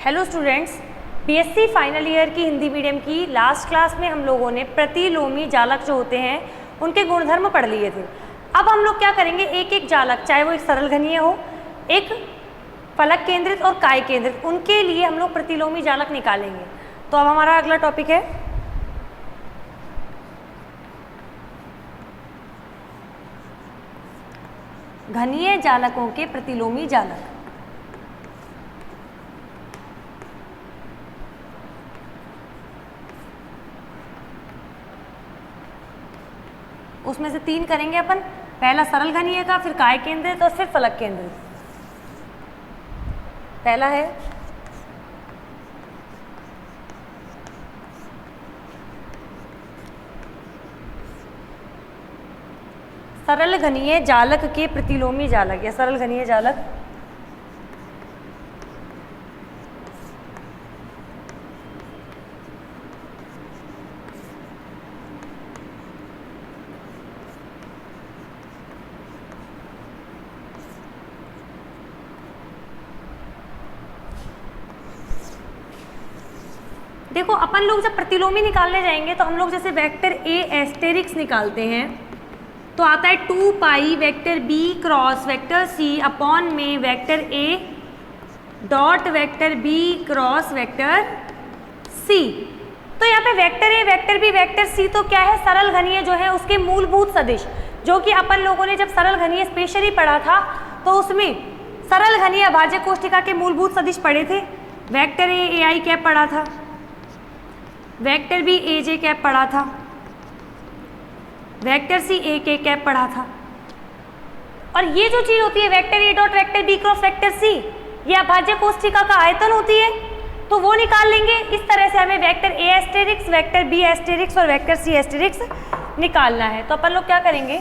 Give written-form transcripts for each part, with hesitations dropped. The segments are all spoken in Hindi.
Hello students, BSc final year की हिंदी मीडियम की लास्ट क्लास में हम लोगों ने प्रतिलोमी जालक जो होते हैं उनके गुणधर्म पढ़ लिए थे। अब हम लोग क्या करेंगे, एक एक जालक, चाहे वो एक सरल घनीय हो, एक फलक केंद्रित और काय केंद्रित, उनके लिए हम लोग प्रतिलोमी जालक निकालेंगे। तो अब हमारा अगला टॉपिक है घनीय जालकों के प्रतिलोमी जालक। उसमें से तीन करेंगे अपन, पहला सरल घनीय का, फिर काय केंद्रित और फिर फलक केंद्रित। पहला है सरल घनीय जालक के प्रतिलोमी जालक या सरल घनीय जालक। देखो, अपन लोग जब प्रतिलोमी निकालने जाएंगे तो हम लोग जैसे वेक्टर ए एस्टेरिक्स निकालते हैं तो आता है 2 pi vector B cross vector C upon में vector A dot vector B cross vector C. तो यहाँ पे vector A vector B vector C तो क्या है, सरल घनीय जो है उसके मूलभूत सदिश, जो कि अपन लोगों ने जब सरल घनीय स्पेशली पढ़ा था तो उसमें सरल घनीय अभाज्य कोष्ठिका के मूलभूत सदिश पढ़े थे। वेक्टर ए आई कैप पढ़ा था, vector B A J cap पढ़ा था, वेक्टर सी ए के कैप पढ़ा था। और ये जो चीज होती है vector A dot vector B cross vector C, ये अभाज्य कोष्ठिका का आयतन होती है, तो वो निकाल लेंगे। इस तरह से हमें vector A asterisks, vector B asterisk और वेक्टर सी एस्टेरिक्स निकालना है। तो अपन लोग क्या करेंगे,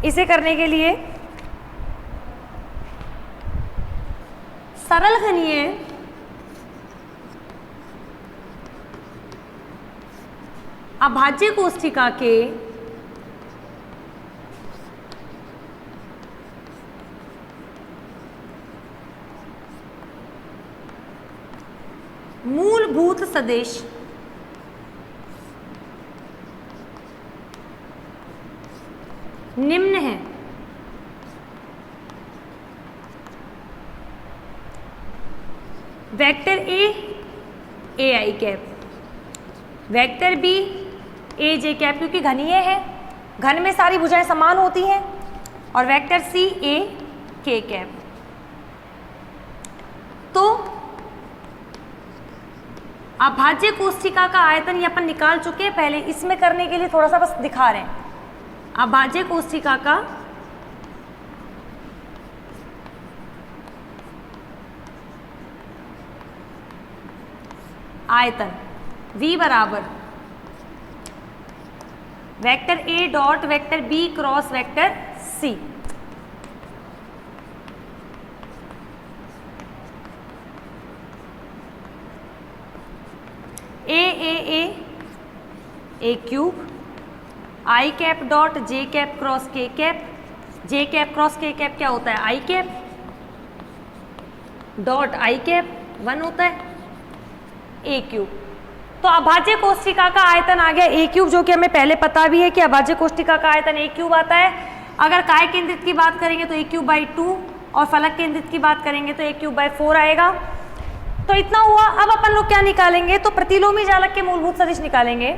इसे करने के लिए सरल घनीय अभाज्य कोष्ठिका के मूलभूत सदिश निम्न है। Vector A I cap, vector B A J cap क्योंकि घनीय है, घन में सारी भुजाएं समान होती हैं, और वेक्टर सी ए के कैप। तो अभाज्य कोष्ठिका का आयतन ये अपन निकाल चुके हैं पहले, इसमें करने के लिए थोड़ा सा बस दिखा रहे हैं। अभाज्य कोष्ठिका का आयतन V बराबर vector A dot vector B cross vector C. A cube I cap dot J cap cross K cap, J cap cross K cap क्या होता है, I cap dot I cap 1 होता है ए क्यूब। तो अभाज्य कोष्ठिका का आयतन आ गया ए क्यूब, जो कि हमें पहले पता भी है कि अभाज्य कोष्ठिका का आयतन ए क्यूब आता है। अगर काय केंद्रित की बात करेंगे तो ए क्यूब बाई 2 और फलक केंद्रित की बात करेंगे तो ए क्यूब बाई 4 आएगा। तो इतना हुआ। अब अपन लोग क्या निकालेंगे, तो प्रतिलोमी जालक के मूलभूत सदिश निकालेंगे।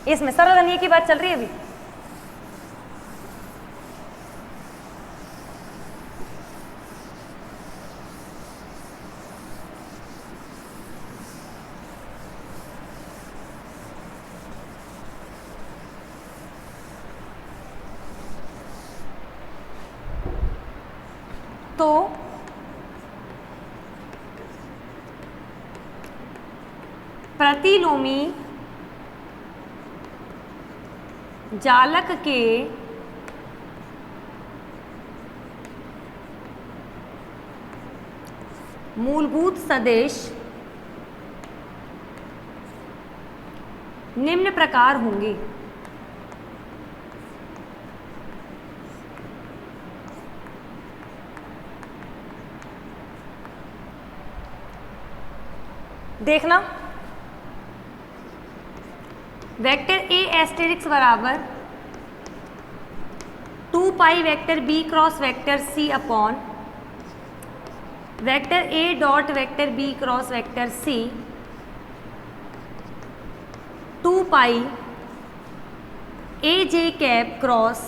इसमें सरल घनीय की बात चल रही है अभी। तो प्रतिलोमी जालक के मूलभूत सदिश निम्न प्रकार होंगे। देखना, वेक्टर ए एस्टेरिक्स बराबर 2 pi vector B cross vector C upon vector A dot vector B cross vector C 2 pi A J cap cross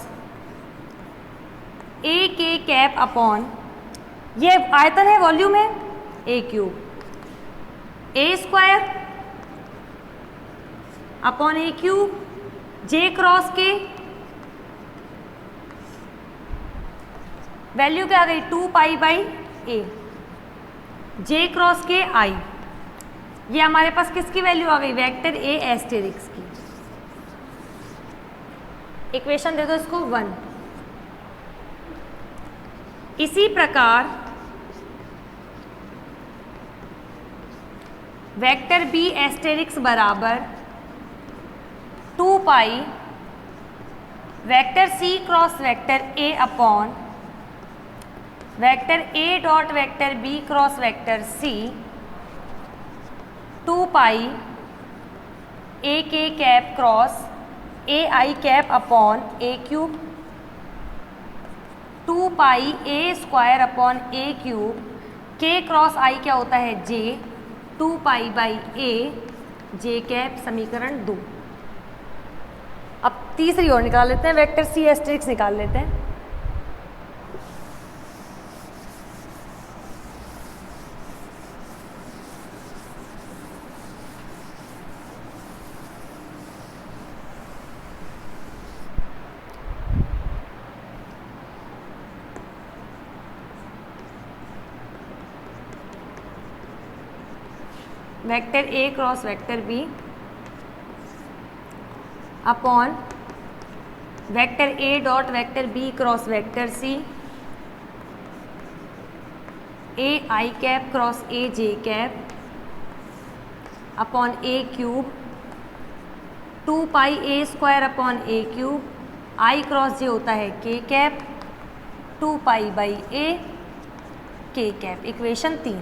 A K cap upon, ये आयतन है, वॉल्यूम है, A cube, A square upon A cube, J cross K value क्या आ गई 2 pi by A, J cross के आई, ये हमारे पास किसकी वैल्यू आ गई, वेक्टर ए एस्टेरिक्स की। इक्वेशन दे दो इसको 1। इसी प्रकार वेक्टर बी एस्टेरिक्स बराबर 2 pi vector C cross vector A upon vector A dot vector B cross vector C 2 pi A K cap cross A I cap upon A cube 2 pi A square upon A cube, K cross I क्या होता है जे, 2 pi by A J cap, समीकरण 2। अब तीसरी और निकाल लेते हैं, वेक्टर सी एस्टेरिक्स निकाल लेते हैं। Vector A cross vector B upon vector A dot vector B cross vector C A I cap cross A J cap upon A cube 2 pi A square upon A cube, I cross J होता है के cap 2 pi by A K cap. Equation 3।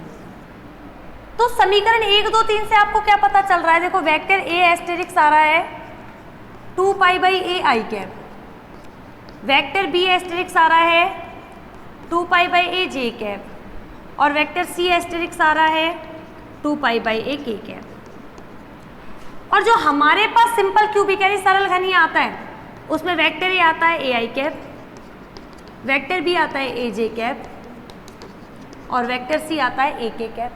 तो समीकरण 1, 2, 3 से आपको क्या पता चल रहा है, देखो वेक्टर ए एस्टेरिक्स आ रहा है 2 pi by A I cap, vector B asterisk आ रहा है 2 pi by A J cap, और वेक्टर सी एस्टेरिक्स आ रहा है 2 pi by A K cap. और जो हमारे पास सिंपल क्यूबिक यानी सरल घनीय आता है, उसमें वेक्टर ए आता है ए आई कैप, वेक्टर बी आता है ए जे कैप, और वेक्टर सी आता है ए के कैप।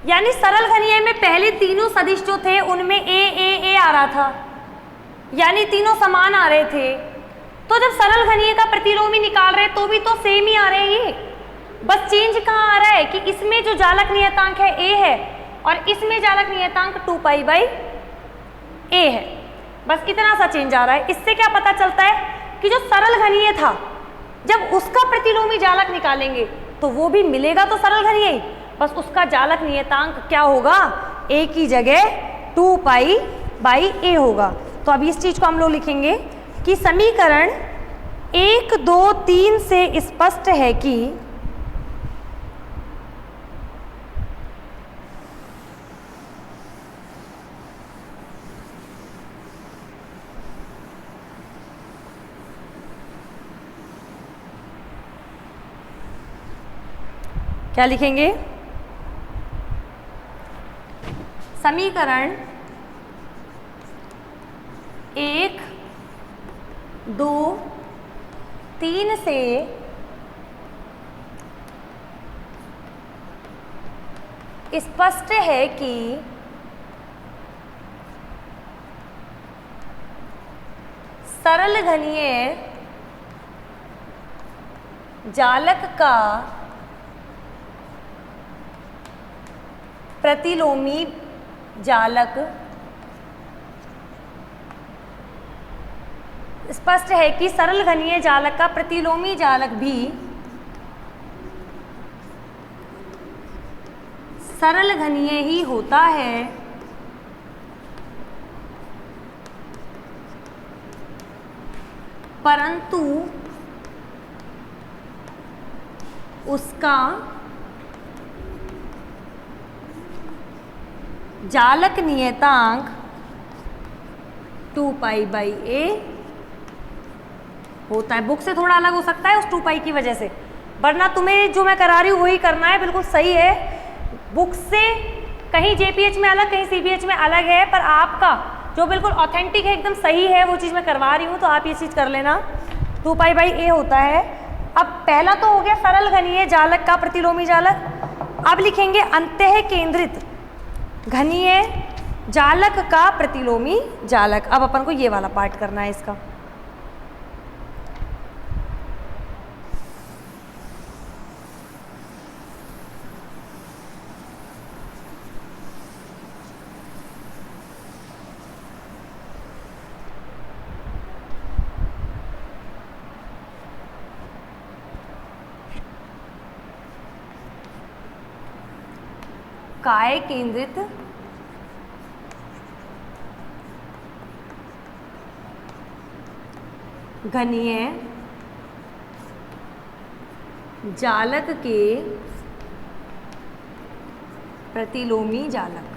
यानी सरल घनीय में पहले तीनों सदिश जो थे उनमें ए आ रहा था, यानी तीनों समान आ रहे थे। तो जब सरल घनीय का प्रतिलोमी निकाल रहे तो भी तो सेम ही आ रहे हैं ये, बस चेंज कहाँ आ रहा है कि इसमें जो जालक नियतांक है ए है और इसमें जालक नियतांक 2 पाई बाई ए है, बस इतना सा चेंज आ रहा है। इससे क्या पता चलता है कि जो सरल घनीय था जब उसका प्रतिलोमी जालक निकालेंगे तो वो भी मिलेगा तो सरल घनीय ही, बस उसका जालक नियतांक क्या होगा, ए की जगह 2 पाई बाई ए होगा। तो अब इस चीज को हम लोग लिखेंगे कि समीकरण 1, 2, 3 से स्पष्ट है कि क्या लिखेंगे, समीकरण 1, 2, 3 से स्पष्ट है कि सरल घनीय जालक का प्रतिलोमी जालक स्पष्ट है कि सरल घनीय जालक का प्रतिलोमी जालक भी सरल घनीय ही होता है, परंतु उसका जालक नियतांक 2 पाई बाई ए होता है। बुक से थोड़ा अलग हो सकता है उस 2 पाई की वजह से, वरना तुम्हें जो मैं करा रही हूँ वही करना है, बिल्कुल सही है। बुक से कहीं जेपीएच में अलग, कहीं सीबीएच में अलग है, पर आपका जो बिल्कुल ऑथेंटिक है, एकदम सही है, वो चीज़ मैं करवा रही हूँ, तो आप ये चीज़ कर लेना। 2 पाई बाई ए होता है। अब पहला तो हो गया सरल घनीय जालक का प्रतिलोमी जालक। अब लिखेंगे अंतः केंद्रित घनीय जालक का प्रतिलोमी जालक। अब अपन को ये वाला पार्ट करना है इसका। काय केंद्रित घनीय जालक के प्रतिलोमी जालक।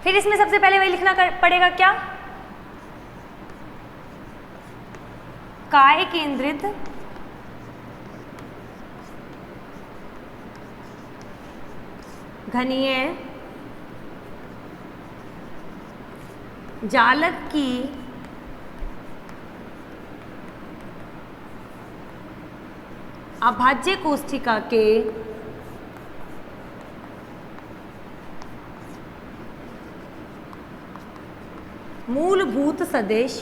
फिर इसमें सबसे पहले वही लिखना पड़ेगा, क्या? काय केंद्रित घनीय जालक की अभाज्य कोष्ठिका के मूलभूत सदिश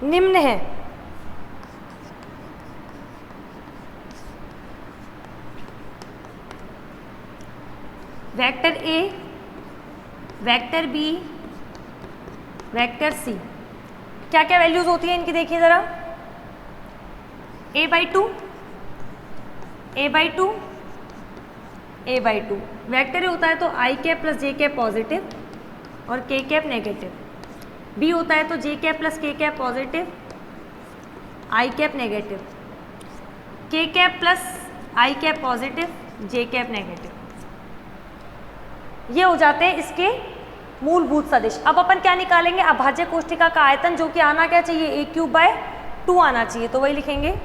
निम्न है। Vector A, vector B, vector C, क्या क्या वैल्यूज होती है इनकी देखिए जरा। a/2, a/2, a/2। वेक्टर होता है तो i cap plus J cap positive और k कैप नेगेटिव। b होता है तो j cap plus k cap positive, i cap negative, k cap plus i cap positive, j cap negative. ये हो जाते हैं इसके मूलभूत सदिश। अब अपन क्या निकालेंगे? अभाज्य कोष्ठिका का आयतन, जो कि आना क्या चाहिए? a³/2 आना चाहिए, तो वही लिखेंगे।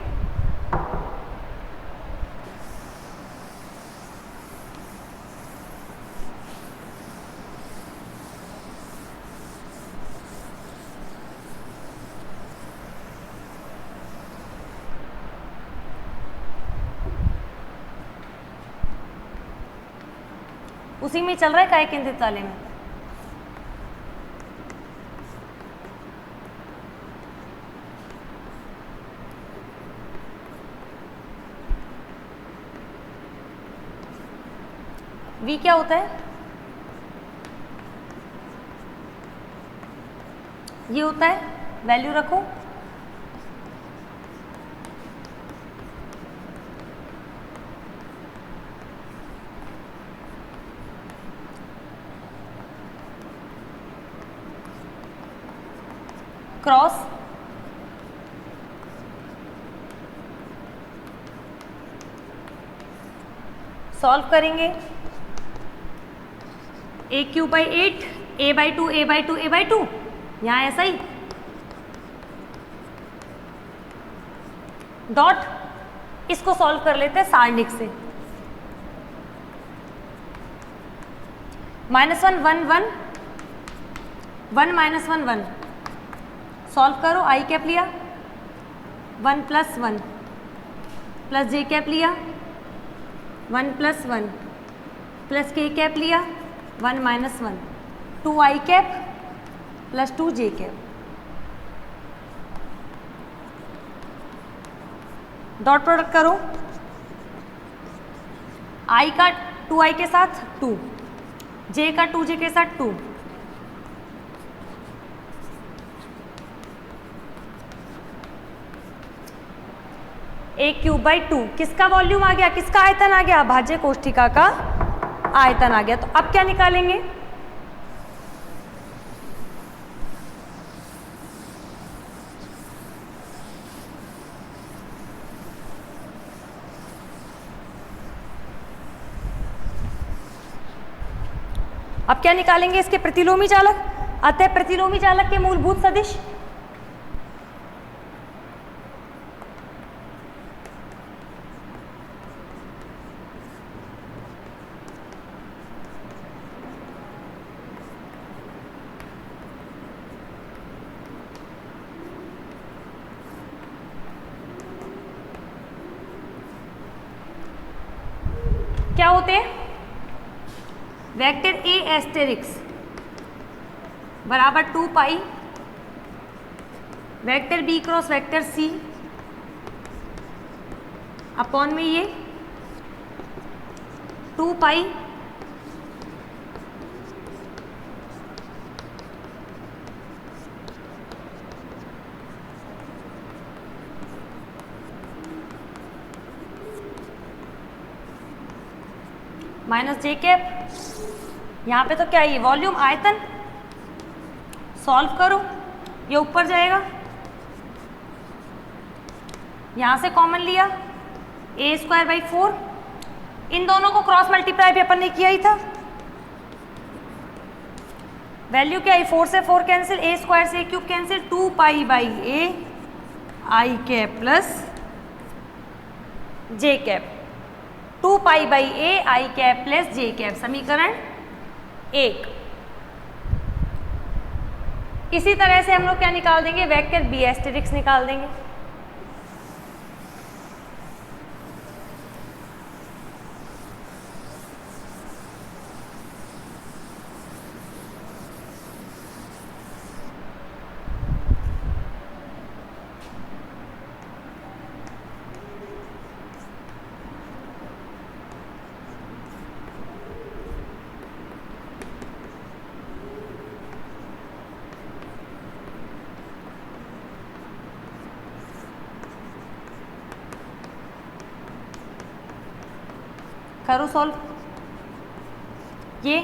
उसी में चल रहा है काय केंद्रित वाले में। V क्या होता है? ये होता है, वैल्यू रखो। क्रॉस सॉल्व करेंगे। a³/8, a/2, a/2, a/2, यहाँ ऐसा ही डॉट। इसको सॉल्व कर लेते हैं सारणिक से। -1 1 1 1 -1 1 सॉल्व करो। i कैप लिया 1 + 1 प्लस j कैप लिया 1 + 1 प्लस k कैप लिया 1 - 1 2i cap plus 2j cap. Dot product करो। i का 2i के साथ 2, j का 2j के साथ 2, a³/2 किसका वॉल्यूम आ गया? किसका आयतन आ गया? अभाज्य कोष्ठिका का आयतन आ गया। तो अब क्या निकालेंगे? अब क्या निकालेंगे? इसके प्रतिलोमी चालक। अतः प्रतिलोमी चालक के मूलभूत सदिश क्या होते हैं? वेक्टर ए एस्टेरिक्स बराबर 2 pi vector B cross vector C upon में ये 2 पाई माइनस जे कैप। यहाँ पे तो क्या है? वॉल्यूम आयतन। सॉल्व करो, ये ऊपर जाएगा, यहाँ से कॉमन लिया a²/4। इन दोनों को क्रॉस मल्टीप्लाई भी अपन ने किया ही था। वैल्यू क्या आई? 4 से 4 कैंसिल, a² से a³ कैंसिल, 2 पाई/a आई कैप प्लस जे कैप। 2 पाई/a आई कैप प्लस जे कैप, समीकरण 1। इसी तरह से हम लोग क्या निकाल देंगे? वेक्टर बी एस्टेरिक्स निकाल देंगे। करो सॉल्व। ये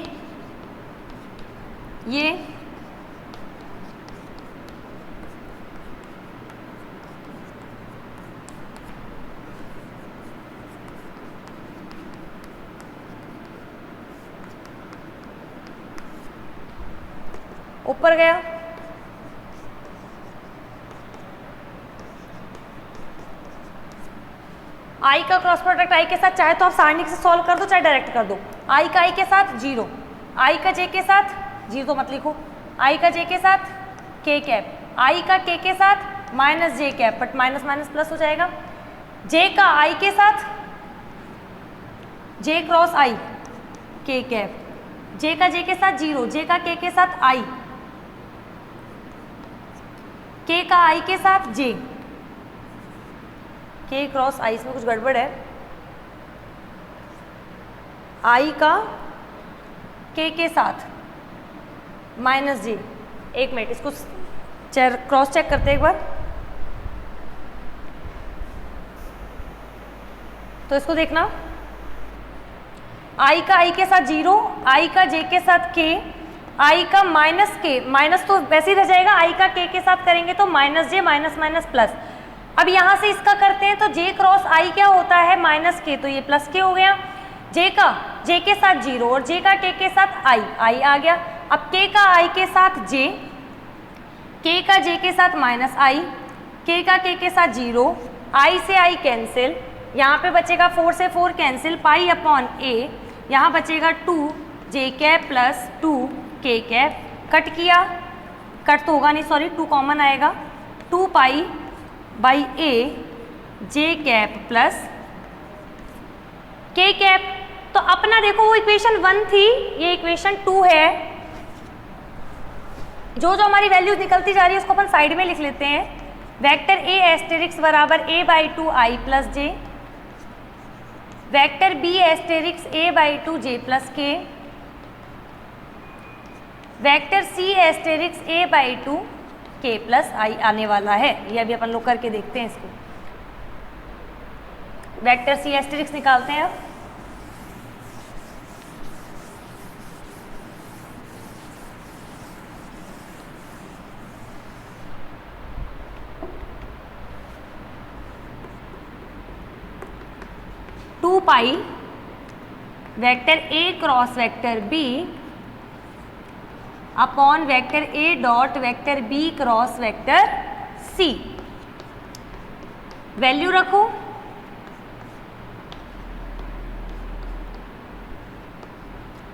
ऊपर गया, आई का क्रॉस प्रोडक्ट आई के साथ चाहे तो आप सारणी से सॉल्व कर दो, चाहे डायरेक्ट कर दो। आई का आई के साथ 0, आई का जे के साथ 0 तो मत लिखो, आई का जे के साथ के कैप, आई का के साथ minus J cap, but minus minus plus हो जाएगा। जे का आई के साथ जे क्रॉस आई के कैप, जे का जे के साथ 0, जे का के साथ आई, के का आई के साथ जे, के क्रॉस आई, इसमें कुछ गड़बड़ है। आई का के साथ माइनस जे। एक मिनट, इसको क्रॉस चेक करते हैं एक बार। तो इसको देखना, आई का आई के साथ 0, आई का जे के साथ के, आई का माइनस के, माइनस तो वैसे ही रह जाएगा, आई का के साथ करेंगे तो माइनस जे माइनस माइनस प्लस। अब यहां से इसका करते हैं तो जे क्रॉस आई क्या होता है? माइनस के, तो ये प्लस के हो गया। जे का जे के साथ 0 और जे का के साथ आई आ गया। अब के का आई के साथ जे, के का जे के साथ माइनस आई, के का के साथ 0, आई से आई कैंसिल, यहाँ पे बचेगा 4 से 4 कैंसिल, पाई अपॉन ए, यहाँ बचेगा 2 J cap plus 2 K cap. Cut किया, कट तो होगा नहीं, सॉरी 2 कॉमन आएगा, 2 पाई/a जे कैप प्लस के कैप। तो अपना देखो वो इक्वेशन 1 थी, ये इक्वेशन 2 है। जो जो हमारी वैल्यूज निकलती जा रही है उसको अपन साइड में लिख लेते हैं। वेक्टर ए एस्टेरिक्स बराबर a/2 आई प्लस जे, वेक्टर बी एस्टेरिक्स a/2 जे प्लस के, वेक्टर सी एस्टेरिक्स a/2 के प्लस आई आने वाला है। ये अभी अपन लोग करके देखते हैं इसको। वेक्टर सी एस्टेरिक्स निकालते हैं अब। 2 pi vector A cross vector B upon vector A dot vector B cross vector C. Value रखो,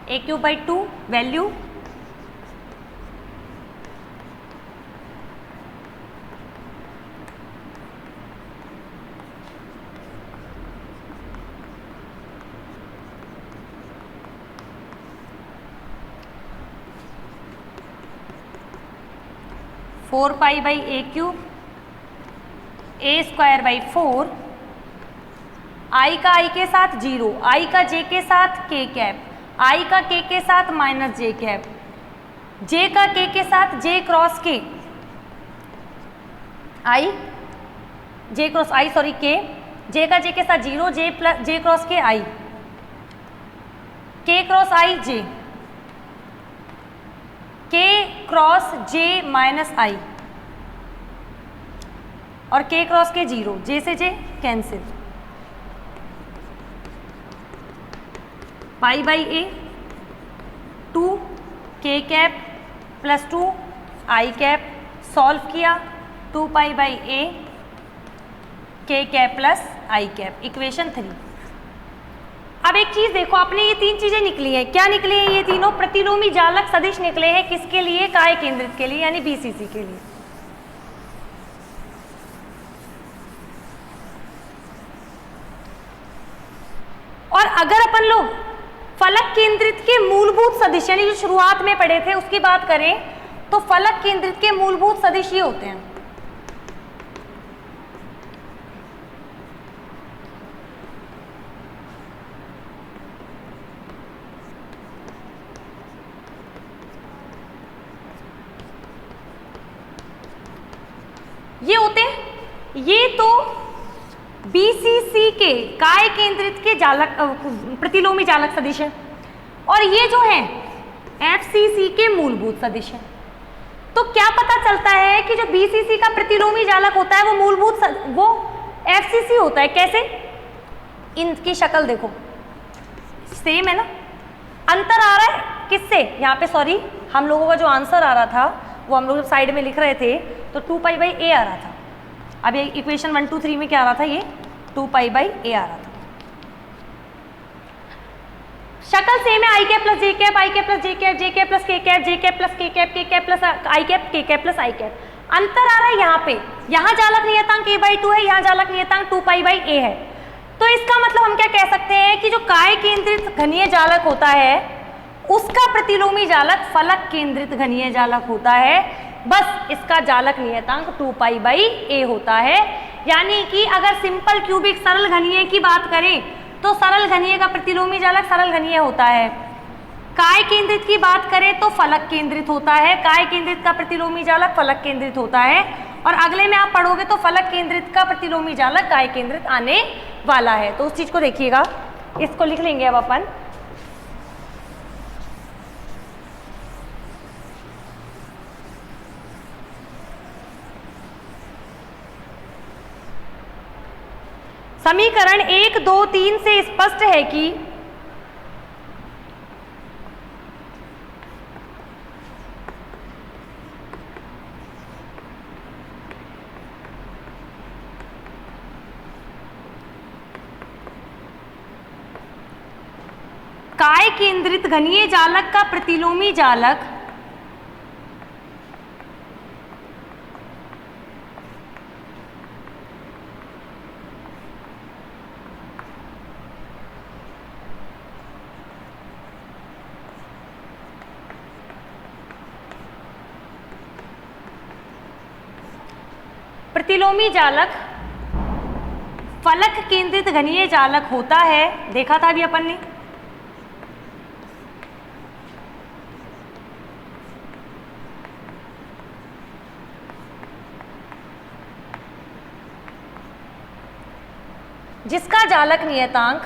A cube by 2 value, four pi by A cube A square by 4, I का आई के साथ 0, आई का जे के साथ के कैप, आई का के साथ माइनस जे कैप, जे का के साथ जे क्रॉस के, आई जे क्रॉस आई सॉरी के, जे का जे के साथ 0, जे प्लस जे क्रॉस के आई, के क्रॉस आई जे, के क्रॉस जे माइनस आई और के क्रॉस के 0, जे से जे cancel, pi by A 2 K cap plus 2 I cap, solve किया 2 pi by A K cap plus I cap, equation 3। अब एक चीज देखो, आपने ये 3 चीजें निकली हैं, क्या निकली हैं ये तीनों? प्रतिलोमी जालक सदिश निकले हैं, किसके लिए? काय केंद्रित के लिए, यानी बीसीसी के लिए। और अगर अपन लोग फलक केंद्रित के मूलभूत सदिश यानी जो शुरुआत में पढ़े थे उसकी बात करें तो फलक केंद्रित के मूलभूत सदिश ये होते हैं। ये होते हैं, ये तो बीसीसी के काय केंद्रित के जालक प्रतिलोमी जालक सदिश है, और ये जो है एफसीसी के मूलभूत सदिश है। तो क्या पता चलता है कि जो बीसीसी का प्रतिलोमी जालक होता है वो मूलभूत वो एफसीसी होता है। कैसे? इनकी शक्ल देखो, सेम है ना, अंतर आ रहा है किससे? यहाँ पे सॉरी, हम लोगों का जो आंसर आ रहा था वो हम लोग साइड में लिख रहे थे तो 2 पाई बाई ए आ रहा था। अब ये इक्वेशन 1 2 3 में क्या आ रहा था? ये 2 पाई बाई ए आ रहा था। शक्ल सेम है, I cap plus J cap, I cap plus J cap, J cap plus K cap, J cap plus K cap, के कैप प्लस आई कैप, के कैप प्लस आई कैप। अंतर आ रहा है यहाँ पे, यहाँ जालक नियतांक a बाई 2 है, यहाँ जालक नियतांक 2 पाई बाई ए है। तो इसका मतलब हम क्या कह सकते हैं कि जो काय केंद्रित घनीय जालक होता है उसका प्रतिलोमी जालक फलक केंद्रित घनीय जालक होता है। बस इसका जालक नियतांक 2 पाई बाई ए होता है। यानी कि अगर सिंपल क्यूबिक सरल घनीय की बात करें तो सरल घनीय का प्रतिलोमी जालक सरल घनीय होता है। काय केंद्रित की बात करें तो फलक केंद्रित होता है, काय केंद्रित का प्रतिलोमी जालक फलक केंद्रित होता है। और अगले में आप पढ़ोगे तो फलक केंद्रित का प्रतिलोमी जालक काय केंद्रित आने वाला है। तो उस चीज को देखिएगा, इसको लिख लेंगे अब अपन। समीकरण 1 2 3 से स्पष्ट है कि काय केंद्रित घनीय जालक का प्रतिलोमी जालक प्रतिलोमी जालक फलक केंद्रित घनीय जालक होता है। देखा था अभी अपन ने। जिसका जालक नियतांक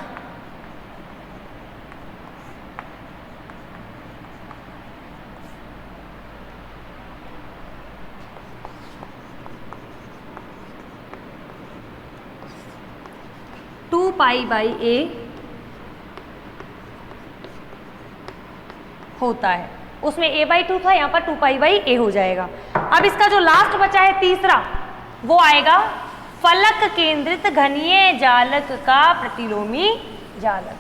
पाई बाई ए होता है। उसमें a बाई 2 था, यहाँ पर 2 पाई बाई ए हो जाएगा। अब इसका जो लास्ट बचा है तीसरा, वो आएगा फलक केंद्रित घनीय जालक का प्रतिलोमी जालक।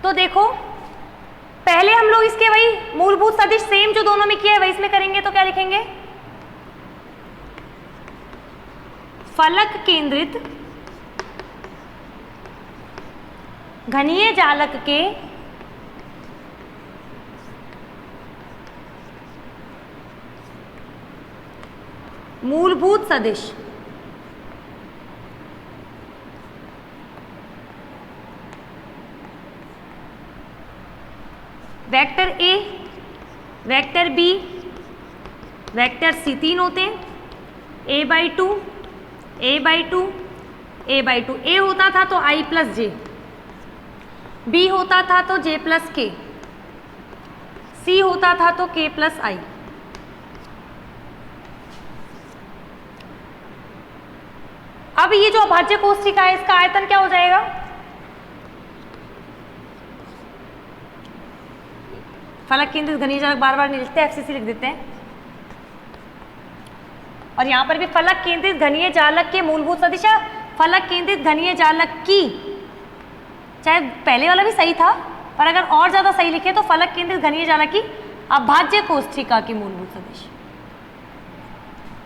तो देखो, पहले हम लोग इसके वही मूलभूत सदिश सेम जो दोनों में किया है वही इसमें करेंगे। तो क्या लिखेंगे? फलक केंद्रित घनीय जालक के मूलभूत सदिश vector A, vector B, vector C, तीन होते हैं। A by two, A by two, A by two. A होता था तो आई प्लस जे, बी होता था तो जे प्लस के, सी होता था तो के प्लस आई। अब ये जो अभाज्य कोष्ठिका है इसका आयतन क्या हो जाएगा? फलक केंद्रित घनीय जालक बार बार नहीं लिखते, एफसीसी लिख देते हैं। और यहां पर भी फलक केंद्रित घनीय जालक के मूलभूत सदिश, फलक केंद्रित घनीय जालक की, चाहे पहले वाला भी सही था पर अगर और ज्यादा सही लिखे तो फलक केंद्रित घनीय जालक की अभाज्य कोष्ठिका की मूलभूत सदिश,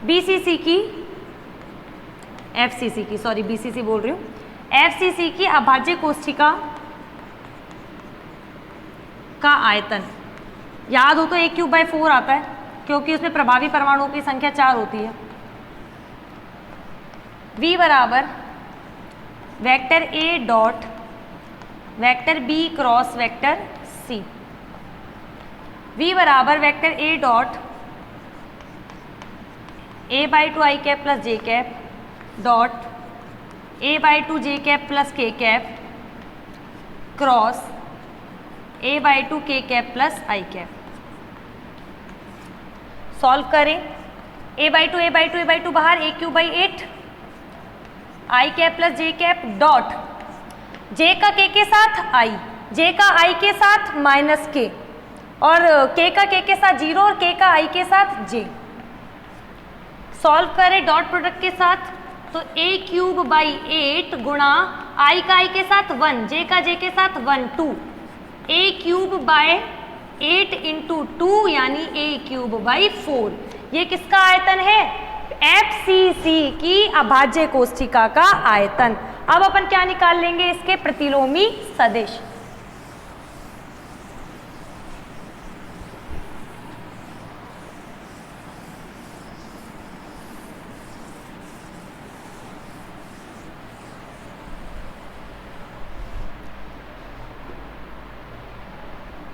बीसीसी की, एफसीसी की, सॉरी बीसीसी बोल रही हूं, एफसीसी की अभाज्य कोष्ठिका का आयतन याद हो तो a क्यूब बाई 4 आता है, क्योंकि उसमें प्रभावी परमाणुओं की संख्या 4 होती है। v बराबर vector a dot vector b cross vector c, v बराबर vector a dot a by 2 I cap plus J cap dot a by 2 J cap plus K cap cross a by 2 K cap plus I cap. Solve करें, a by 2 a by 2 a by 2 बाहर, a cube by 8 I cap plus J cap dot j का k के साथ i, j का i के साथ माइनस k और k का k के साथ 0 और k का i के साथ j। सॉल्व करें डॉट प्रोडक्ट के साथ, तो a क्यूब बाई 8 गुणा i का i के साथ 1, j का j के साथ 1 2, a क्यूब बाय 8 इंटू 2 यानी a क्यूब बाई 4। ये किसका आयतन है? एफसीसी की अभाज्य कोष्ठिका का आयतन। अब अपन क्या निकाल लेंगे? इसके प्रतिलोमी सदिश।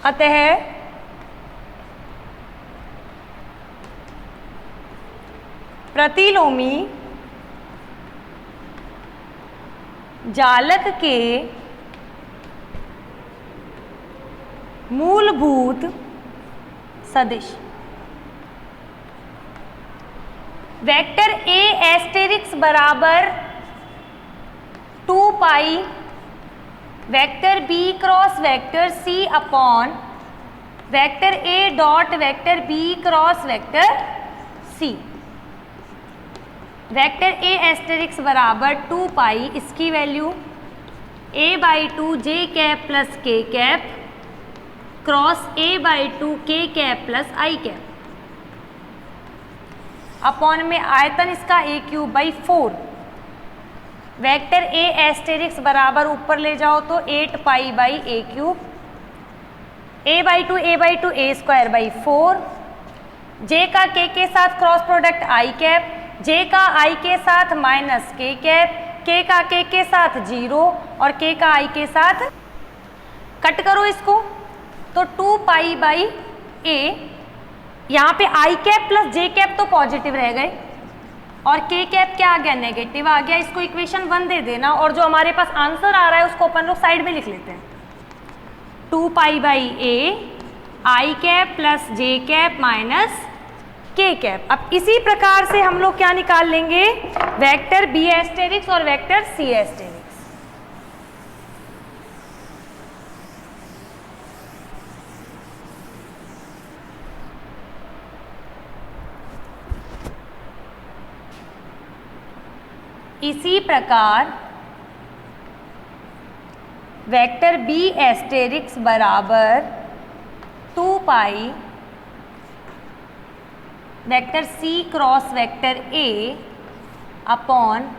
अतः प्रतिलोमी जालक के मूलभूत सदिश वेक्टर ए एस्टेरिक्स बराबर 2 pi vector B cross vector C upon vector A dot vector B cross vector C. Vector A asterisk बराबर 2 पाई, इसकी value a by 2 J cap plus K cap cross a by 2 K cap plus I cap upon में आयतन इसका a cube by 4। Vector A asterisk बराबर ऊपर ले जाओ तो 8 pi by A cube a/2 a square by 4, जे का के साथ क्रॉस प्रोडक्ट आई कैप, जे का आई के साथ माइनस के कैप, के का के साथ 0 और के का आई के साथ, कट करो इसको तो 2 पाई बाई a, यहाँ पे आई कैप प्लस जे कैप तो पॉजिटिव रह गए और के कैप क्या आ गया, नेगेटिव आ गया। इसको इक्वेशन 1 दे देना और जो हमारे पास आंसर आ रहा है उसको अपन लोग साइड में लिख लेते हैं। 2 pi by a I cap plus J cap minus K cap. अब इसी प्रकार से हम लोग क्या निकाल लेंगे, वेक्टर बी एस्टेरिक्स और वेक्टर सी एस्टेरिक्स। इसी प्रकार वेक्टर बी एस्टेरिक्स बराबर 2 pi vector C cross vector A upon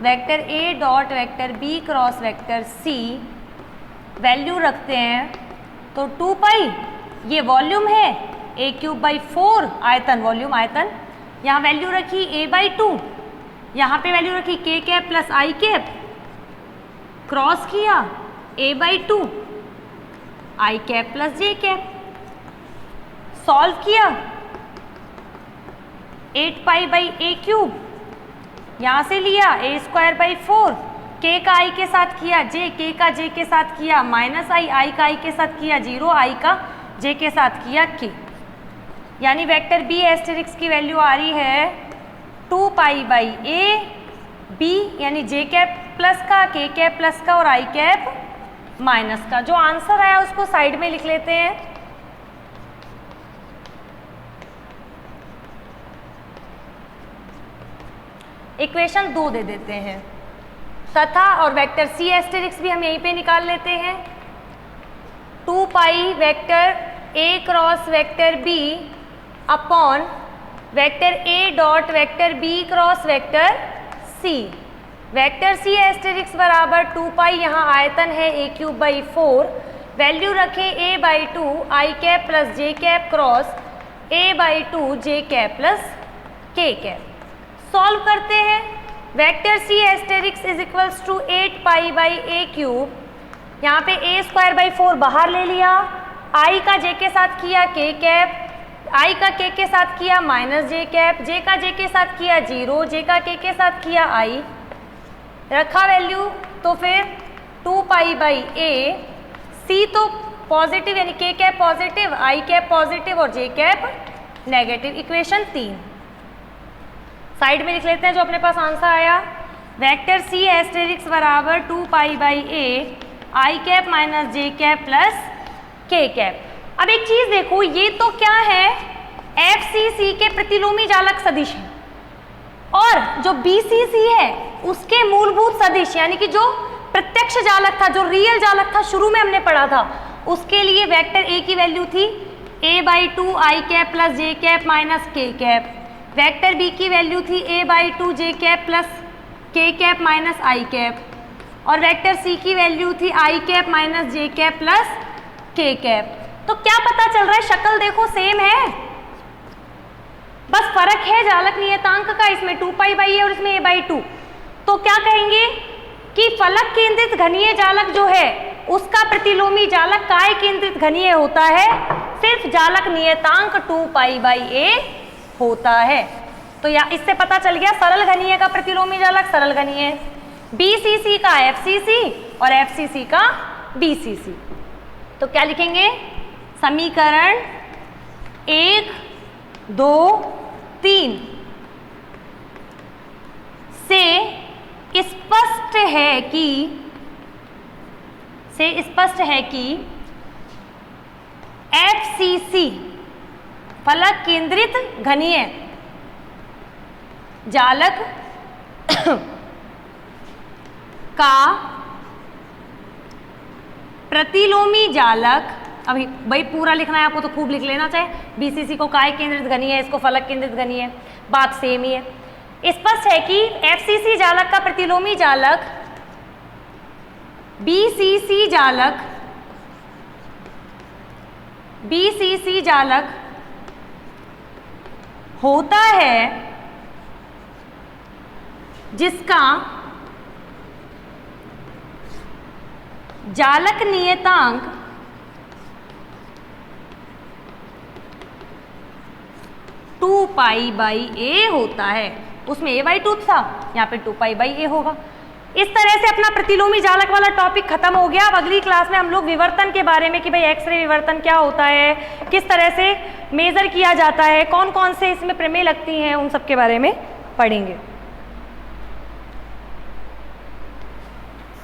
vector A dot vector B cross vector C, value रखते हैं तो 2 पाई, ये वॉल्यूम है, a³ बाई 4 आयतन, वॉल्यूम आयतन, यहाँ वैल्यू रखी a/2, यहाँ पे वैल्यू रखी के cap plus I cap, cross किया a/2 I cap plus J cap, solve किया 8 पाई बाई a³, यहाँ से लिया a स्क्वायर बाई 4, के का आई के साथ किया जे, के का जे के साथ किया माइनस आई का आई के साथ किया 0, आई का जे के साथ किया के, यानी वेक्टर बी एस्टेरिक्स की वैल्यू आ रही है 2 पाई बाई a बी, यानी जे कैप प्लस का, के कैप प्लस का और आई कैप माइनस का। जो आंसर आया उसको साइड में लिख लेते हैं। इक्वेशन 2 दे देते हैं तथा और वेक्टर सी एस्टेरिक्स भी हम यहीं पे निकाल लेते हैं। 2 pi vector a cross vector b upon vector a dot vector b cross vector c। Vector C asterisk बराबर 2 पाई, यहाँ आयतन है a³ बाई 4, वैल्यू रखें a/2 I cap plus J cap cross a/2 J cap plus K cap. Solve करते हैं, vector C asterisk is equals to 8 pi by a³, यहाँ पे a स्क्वायर बाई 4 बाहर ले लिया, आई का जे के साथ किया के कैप, आई का के साथ किया माइनस जे कैप, जे का जे के साथ किया 0, जे का के साथ किया आई, रखा वैल्यू तो फिर 2 पाई बाई a, सी तो पॉजिटिव यानी के कैप पॉजिटिव, आई कैप पॉजिटिव और जे कैप नेगेटिव। इक्वेशन 3 साइड में लिख लेते हैं जो अपने पास आंसर आया। वेक्टर सी एस्टेरिक्स बराबर 2 pi by a I cap minus J cap plus K cap. अब एक चीज देखो, ये तो क्या है, FCC के प्रतिलोमी जालक सदिश है और जो BCC है उसके मूलभूत सदिश, यानी कि जो प्रत्यक्ष जालक था, जो रियल जालक था, शुरू में हमने पढ़ा था, उसके लिए वेक्टर a की वैल्यू थी a/2 I cap plus J cap minus K cap, vector b की वैल्यू थी a/2 J cap plus K cap minus आई कैप, और वेक्टर c की वैल्यू थी आई कैप माइनस जे कैप प्लस के कैप। तो क्या पता चल रहा है, शक्ल देखो सेम है, बस फर्क है जालक नियतांक का, इसमें 2 पाई बाई है और इसमें a/2। तो क्या कहेंगे कि फलक केंद्रित घनीय जालक जो है उसका प्रतिलोमी जालक काय केंद्रित घनीय होता है, सिर्फ जालक नियतांक 2 पाई बाई a होता है। तो या इससे पता चल गया सरल घनीय का प्रतिलोमी जालक सरल घनीय, BCC का FCC और FCC का BCC। तो क्या लिखेंगे, समीकरण 1, 2, 3 से स्पष्ट है कि FCC फलक केंद्रित घनीय जालक का प्रतिलोमी जालक, अभी भाई पूरा लिखना है आपको तो खूब लिख लेना, चाहे BCC को काय केंद्रित घनीय है, इसको फलक केंद्रित घनीय है, बात सेम ही है। स्पष्ट है कि FCC जालक का प्रतिलोमी जालक BCC जालक BCC जालक होता है जिसका जालक नियतांक टू पाई बाई ए होता है। उसमें a/2 था, यहाँ पे 2 पाई बाई ए होगा। इस तरह से अपना प्रतिलोमी जालक वाला टॉपिक खत्म हो गया। अब अगली क्लास में हम लोग विवर्तन के बारे में कि भाई एक्सरे विवर्तन क्या होता है, किस तरह से मेजर किया जाता है, कौन कौन से इसमें प्रमेय लगती हैं, उन सब के बारे में पढ़ेंगे।